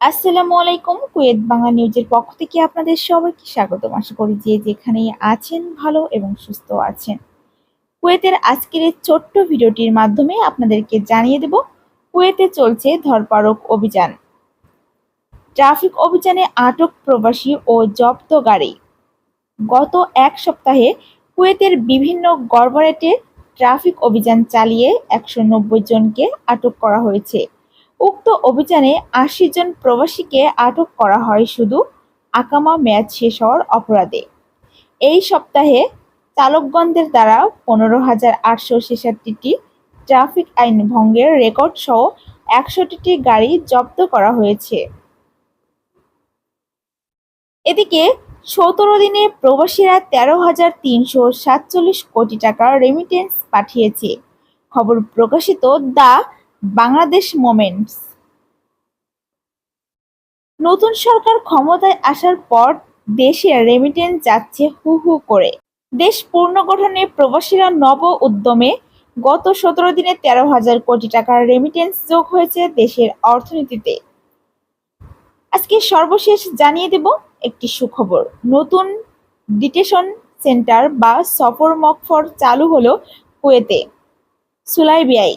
আসসালামু আলাইকুম। কুয়েত বাংলা নিউজের পক্ষ থেকে আপনাদের সবাইকে স্বাগতম। আশা করি যে যেখানেই আছেন ভালো এবং সুস্থ আছেন। কুয়েতের আজকের এই ছোট্ট ভিডিওটির মাধ্যমে আপনাদেরকে জানিয়ে দেব কুয়েতে চলছে ধরপাকড় অভিযান। ট্রাফিক অভিযানে আটক প্রবাসী ও জব্দ গাড়ি। গত এক সপ্তাহে কুয়েতের বিভিন্ন গভর্নরেটে ট্রাফিক অভিযান চালিয়ে ১৯০ জনকে আটক করা হয়েছে। উক্ত অভিযানে ৮০ জন প্রবাসীকে আটক করা হয় শুধু আকামা মেয়াদ শেষ হওয়ার অপরাধে। এই সপ্তাহে চালকগণদের দ্বারা ১৫,৮৬৬টি ট্রাফিক আইন ভঙ্গের রেকর্ড সহ ৬১টি গাড়ি জব্দ করা হয়েছে। এদিকে ১৭ দিনে প্রবাসীরা ১৩,৩৪৭ কোটি টাকার রেমিটেন্স পাঠিয়েছে। খবর প্রকাশিত দ্য বাংলাদেশ মোমেন্টস। নতুন সরকার ক্ষমতায় আসার পর দেশে রেমিটেন্স যাচ্ছে হু হু করে। দেশ পুনর্গঠনে প্রবাসীরা নব উদ্যমে গত ১৭ দিনে ১৩,০০০ কোটি টাকার রেমিটেন্স যোগ হয়েছে দেশের অর্থনীতিতে। আজকে সর্বশেষ জানিয়ে দেব একটি সুখবর। নতুন ডিটেনশন সেন্টার বা সফর মকফর চালু হলো কুয়েতে। সুলাইবিয়ায়